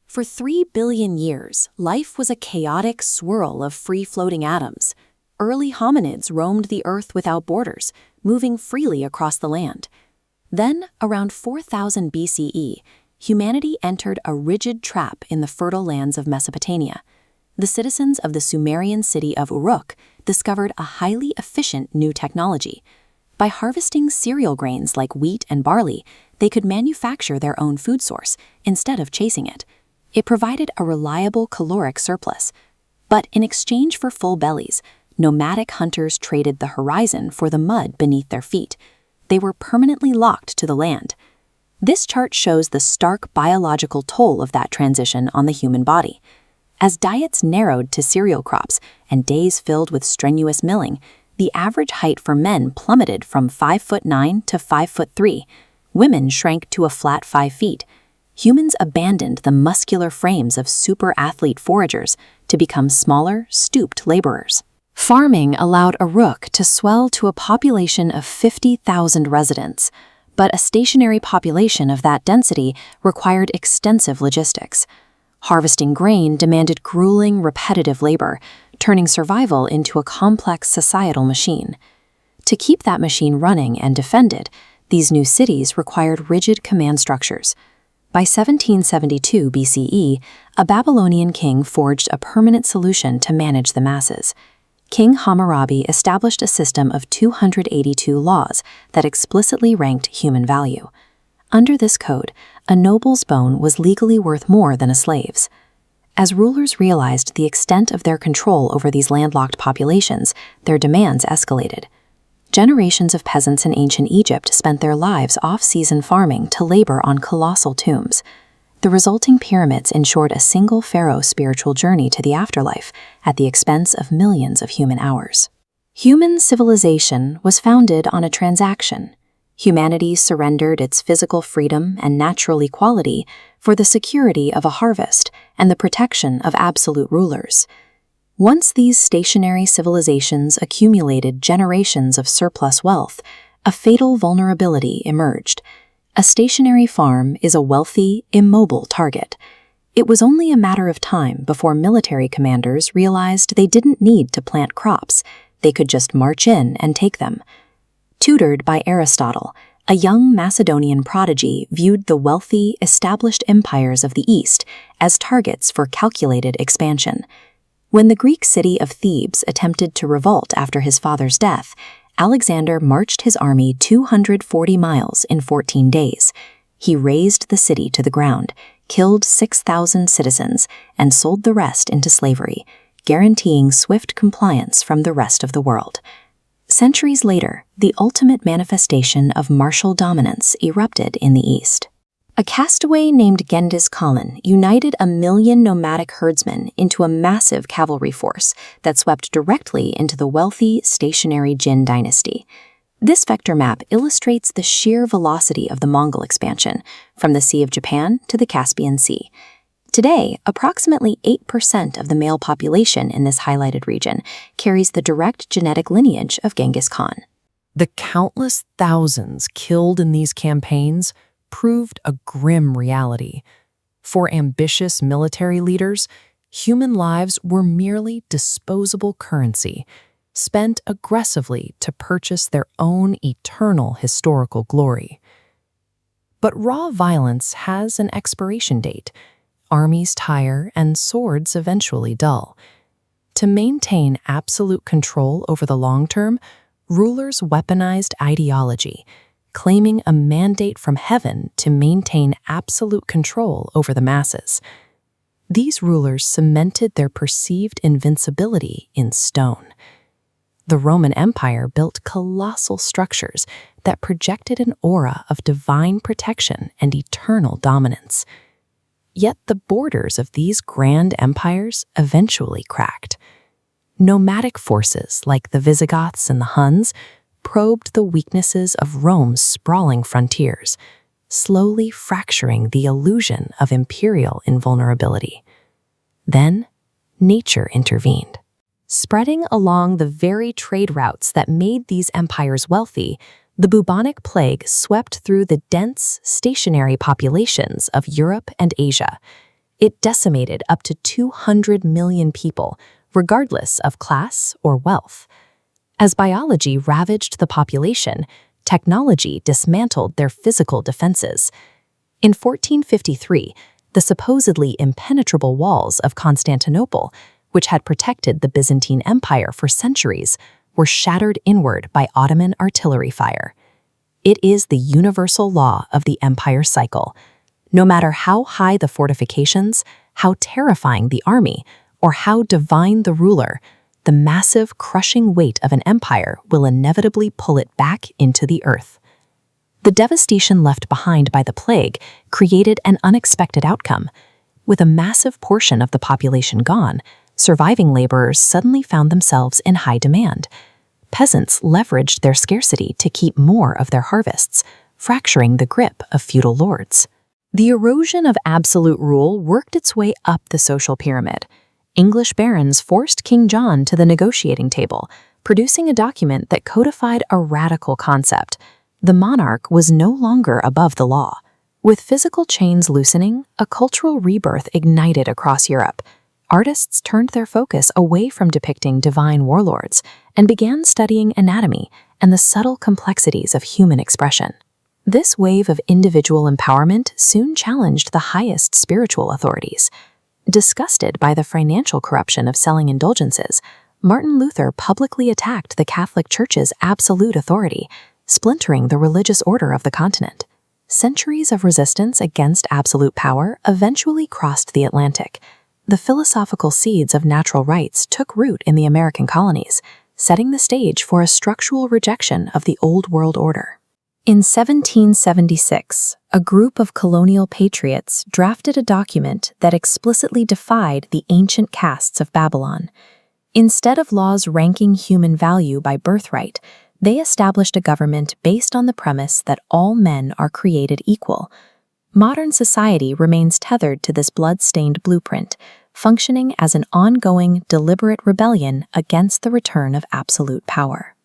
For 3 billion years, life was a chaotic swirl of free-floating atoms. Early hominids roamed the Earth without borders, moving freely across the land. Then, around 4000 BCE, humanity entered a rigid trap in the fertile lands of Mesopotamia. The citizens of the Sumerian city of Uruk discovered a highly efficient new technology. By harvesting cereal grains like wheat and barley, they could manufacture their own food source instead of chasing it. It provided a reliable caloric surplus. But in exchange for full bellies, nomadic hunters traded the horizon for the mud beneath their feet. They were permanently locked to the land. This chart shows the stark biological toll of that transition on the human body. As diets narrowed to cereal crops and days filled with strenuous milling, the average height for men plummeted from 5'9" to 5'3". Women shrank to a flat 5 feet. Humans abandoned the muscular frames of super-athlete foragers to become smaller, stooped laborers. Farming allowed Uruk to swell to a population of 50,000 residents, but a stationary population of that density required extensive logistics. Harvesting grain demanded grueling, repetitive labor, turning survival into a complex societal machine. To keep that machine running and defended, these new cities required rigid command structures. By 1772 BCE, a Babylonian king forged a permanent solution to manage the masses. King Hammurabi established a system of 282 laws that explicitly ranked human value. Under this code, a noble's bone was legally worth more than a slave's. As rulers realized the extent of their control over these landlocked populations, their demands escalated. Generations of peasants in ancient Egypt spent their lives off-season farming to labor on colossal tombs. The resulting pyramids ensured a single pharaoh's spiritual journey to the afterlife at the expense of millions of human hours. Human civilization was founded on a transaction. Humanity surrendered its physical freedom and natural equality for the security of a harvest and the protection of absolute rulers. Once these stationary civilizations accumulated generations of surplus wealth, a fatal vulnerability emerged. A stationary farm is a wealthy, immobile target. It was only a matter of time before military commanders realized they didn't need to plant crops. They could just march in and take them. Tutored by Aristotle, a young Macedonian prodigy viewed the wealthy, established empires of the East as targets for calculated expansion. When the Greek city of Thebes attempted to revolt after his father's death, Alexander marched his army 240 miles in 14 days. He razed the city to the ground, killed 6,000 citizens, and sold the rest into slavery, guaranteeing swift compliance from the rest of the world. Centuries later, the ultimate manifestation of martial dominance erupted in the East. A castaway named Genghis Khan united 1 million nomadic herdsmen into a massive cavalry force that swept directly into the wealthy, stationary Jin dynasty. This vector map illustrates the sheer velocity of the Mongol expansion, from the Sea of Japan to the Caspian Sea. Today, approximately 8% of the male population in this highlighted region carries the direct genetic lineage of Genghis Khan. The countless thousands killed in these campaigns proved a grim reality. For ambitious military leaders, human lives were merely disposable currency, spent aggressively to purchase their own eternal historical glory. But raw violence has an expiration date. Armies tire and swords eventually dull. To maintain absolute control over the long term, rulers weaponized ideology, claiming a mandate from heaven to maintain absolute control over the masses. These rulers cemented their perceived invincibility in stone. The Roman Empire built colossal structures that projected an aura of divine protection and eternal dominance. Yet the borders of these grand empires eventually cracked. Nomadic forces like the Visigoths and the Huns probed the weaknesses of Rome's sprawling frontiers, slowly fracturing the illusion of imperial invulnerability. Then, nature intervened. Spreading along the very trade routes that made these empires wealthy, the bubonic plague swept through the dense, stationary populations of Europe and Asia. It decimated up to 200 million people, regardless of class or wealth. As biology ravaged the population, technology dismantled their physical defenses. In 1453, the supposedly impenetrable walls of Constantinople, which had protected the Byzantine Empire for centuries, were shattered inward by Ottoman artillery fire. It is the universal law of the empire cycle. No matter how high the fortifications, how terrifying the army, or how divine the ruler, the massive, crushing weight of an empire will inevitably pull it back into the earth. The devastation left behind by the plague created an unexpected outcome. With a massive portion of the population gone, surviving laborers suddenly found themselves in high demand. Peasants leveraged their scarcity to keep more of their harvests, fracturing the grip of feudal lords. The erosion of absolute rule worked its way up the social pyramid. English barons forced King John to the negotiating table, producing a document that codified a radical concept. The monarch was no longer above the law. With physical chains loosening, a cultural rebirth ignited across Europe. Artists turned their focus away from depicting divine warlords and began studying anatomy and the subtle complexities of human expression. This wave of individual empowerment soon challenged the highest spiritual authorities. Disgusted by the financial corruption of selling indulgences, Martin Luther publicly attacked the Catholic Church's absolute authority, splintering the religious order of the continent. Centuries of resistance against absolute power eventually crossed the Atlantic. The philosophical seeds of natural rights took root in the American colonies, setting the stage for a structural rejection of the Old World Order. In 1776, a group of colonial patriots drafted a document that explicitly defied the ancient castes of Babylon. Instead of laws ranking human value by birthright, they established a government based on the premise that all men are created equal. Modern society remains tethered to this blood-stained blueprint, functioning as an ongoing, deliberate rebellion against the return of absolute power.